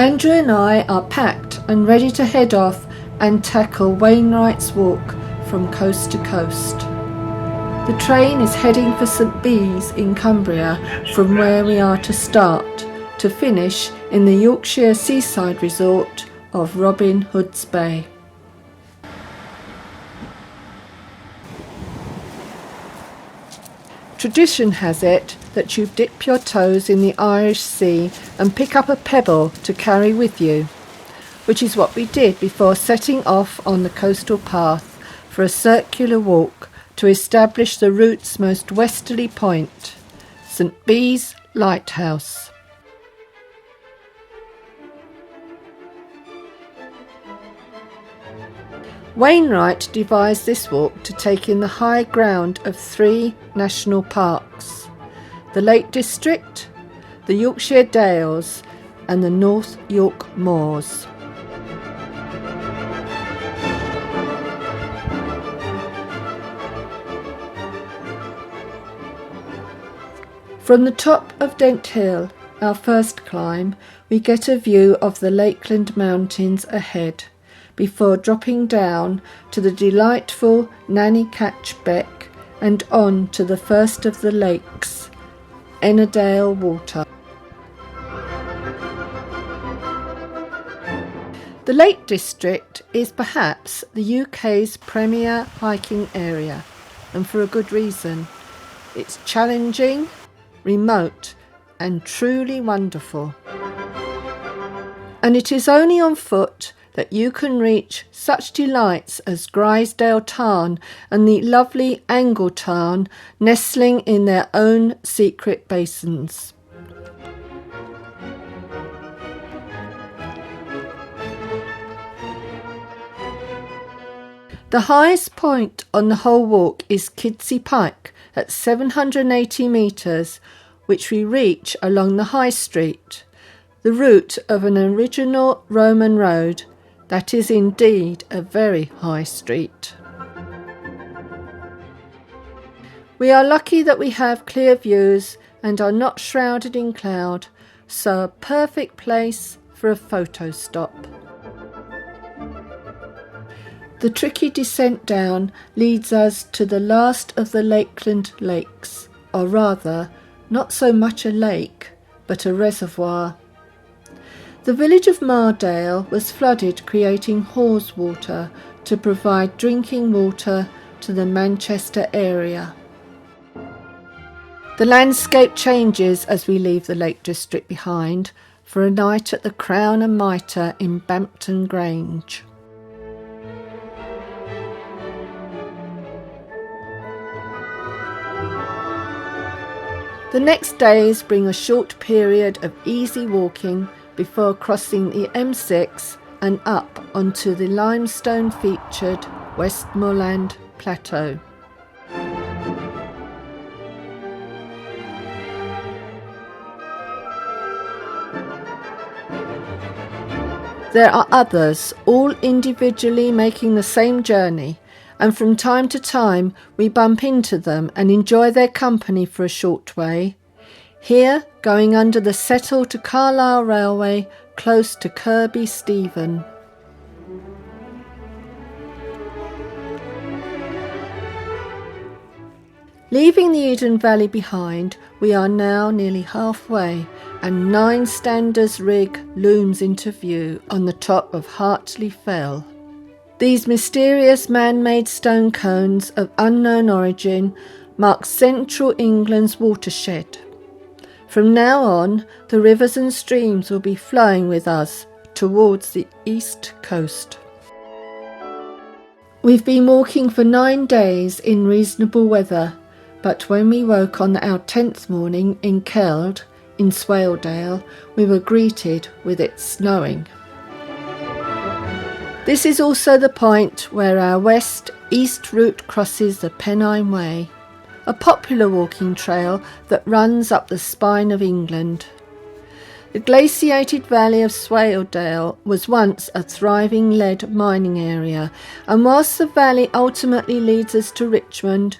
Andrew and I are packed and ready to head off and tackle Wainwright's Walk from coast to coast. The train is heading for St Bees in Cumbria from where we are to start, to finish in the Yorkshire seaside resort of Robin Hood's Bay. Tradition has it that you dip your toes in the Irish Sea and pick up a pebble to carry with you, which is what we did before setting off on the coastal path for a circular walk to establish the route's most westerly point, St Bees Lighthouse. Wainwright devised this walk to take in the high ground of 3 national parks: the Lake District, the Yorkshire Dales and the North York Moors. From the top of Dent Hill, our first climb, we get a view of the Lakeland Mountains ahead, before dropping down to the delightful Nanny Catch Beck and on to the first of the lakes, Ennerdale Water. The Lake District is perhaps the UK's premier hiking area, and for a good reason. It's challenging, remote and truly wonderful. And it is only on foot that you can reach such delights as Grisdale Tarn and the lovely Angle Tarn nestling in their own secret basins. The highest point on the whole walk is Kidsey Pike at 780 metres, which we reach along the High Street, the route of an original Roman road that is indeed a very high street. We are lucky that we have clear views and are not shrouded in cloud, so a perfect place for a photo stop. The tricky descent down leads us to the last of the Lakeland lakes, or rather, not so much a lake, but a reservoir. The village of Mardale was flooded, creating hawse water to provide drinking water to the Manchester area. The landscape changes as we leave the Lake District behind for a night at the Crown and Mitre in Bampton Grange. The next days bring a short period of easy walking before crossing the M6 and up onto the limestone-featured Westmoreland Plateau. There are others, all individually making the same journey, and from time to time we bump into them and enjoy their company for a short way. Here, going under the Settle to Carlisle Railway, close to Kirby Stephen. Leaving the Eden Valley behind, we are now nearly halfway, and 9 Standers Rig looms into view on the top of Hartley Fell. These mysterious man-made stone cones of unknown origin mark central England's watershed. From now on, the rivers and streams will be flowing with us towards the east coast. We've been walking for 9 days in reasonable weather, but when we woke on our 10th morning in Keld, in Swaledale, we were greeted with it snowing. This is also the point where our west-east route crosses the Pennine Way, a popular walking trail that runs up the spine of England. The glaciated valley of Swaledale was once a thriving lead mining area, and whilst the valley ultimately leads us to Richmond,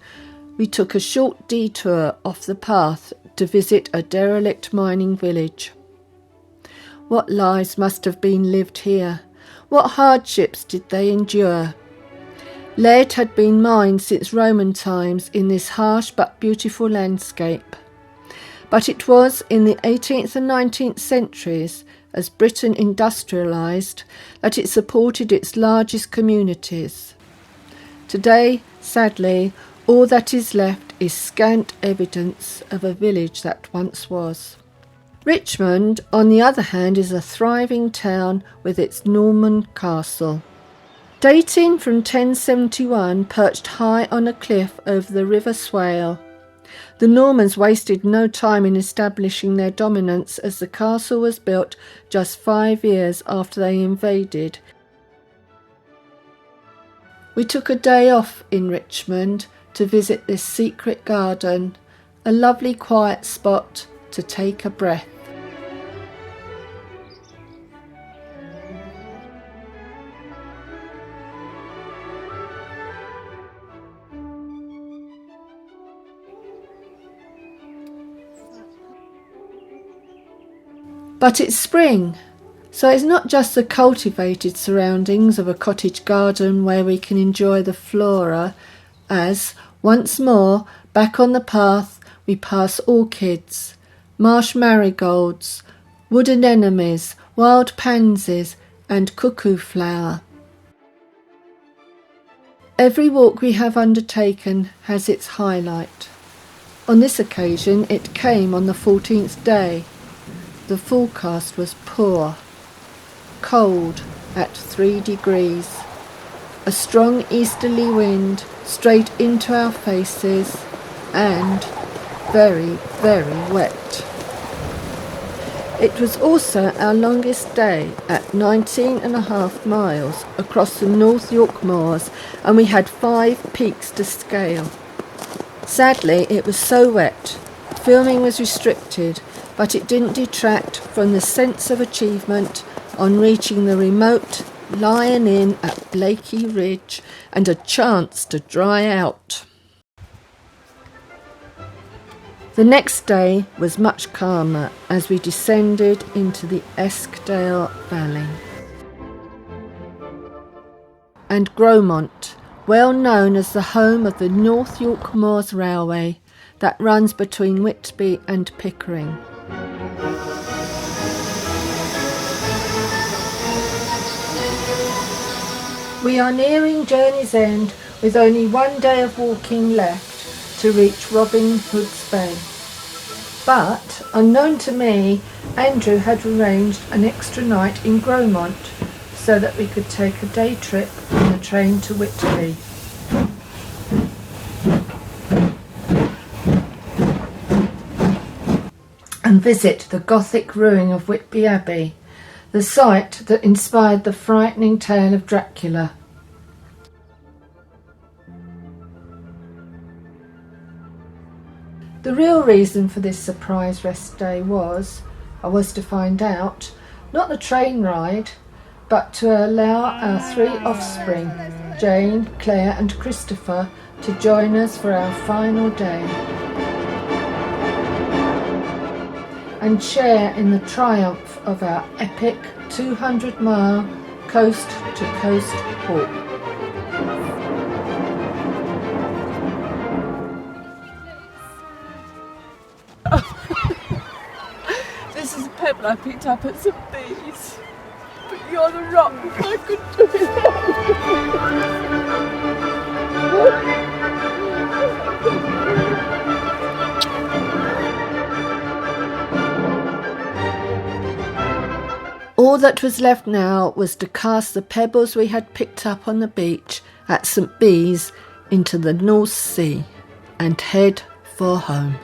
we took a short detour off the path to visit a derelict mining village. What lives must have been lived here? What hardships did they endure? Lead had been mined since Roman times in this harsh but beautiful landscape. But it was in the 18th and 19th centuries, as Britain industrialised, that it supported its largest communities. Today, sadly, all that is left is scant evidence of a village that once was. Richmond, on the other hand, is a thriving town with its Norman castle. Dating from 1071, perched high on a cliff over the River Swale, the Normans wasted no time in establishing their dominance, as the castle was built just 5 years after they invaded. We took a day off in Richmond to visit this secret garden, a lovely quiet spot to take a breath. But it's spring, so it's not just the cultivated surroundings of a cottage garden where we can enjoy the flora, as, once more, back on the path, we pass orchids, marsh marigolds, wood anemones, wild pansies and cuckoo flower. Every walk we have undertaken has its highlight. On this occasion it came on the 14th day. The forecast was poor, cold at 3 degrees, a strong easterly wind straight into our faces, and very, very wet. It was also our longest day at 19.5 miles across the North York Moors, and we had 5 peaks to scale. Sadly, it was so wet, filming was restricted, but it didn't detract from the sense of achievement on reaching the remote Lion Inn at Blakey Ridge and a chance to dry out. The next day was much calmer as we descended into the Eskdale Valley. And Gromont, well known as the home of the North York Moors Railway that runs between Whitby and Pickering. We are nearing Journey's End with only 1 day of walking left to reach Robin Hood's Bay. But, unknown to me, Andrew had arranged an extra night in Gromont so that we could take a day trip on the train to Whitby. And visit the Gothic ruin of Whitby Abbey, the site that inspired the frightening tale of Dracula. The real reason for this surprise rest day was to find out, not the train ride, but to allow our 3 offspring, Jane, Claire and Christopher, to join us for our final day and share in the triumph of our epic 200-mile coast-to-coast walk. This is a pebble I picked up at some bees. But you're the rock, I could do it. All that was left now was to cast the pebbles we had picked up on the beach at St Bees into the North Sea and head for home.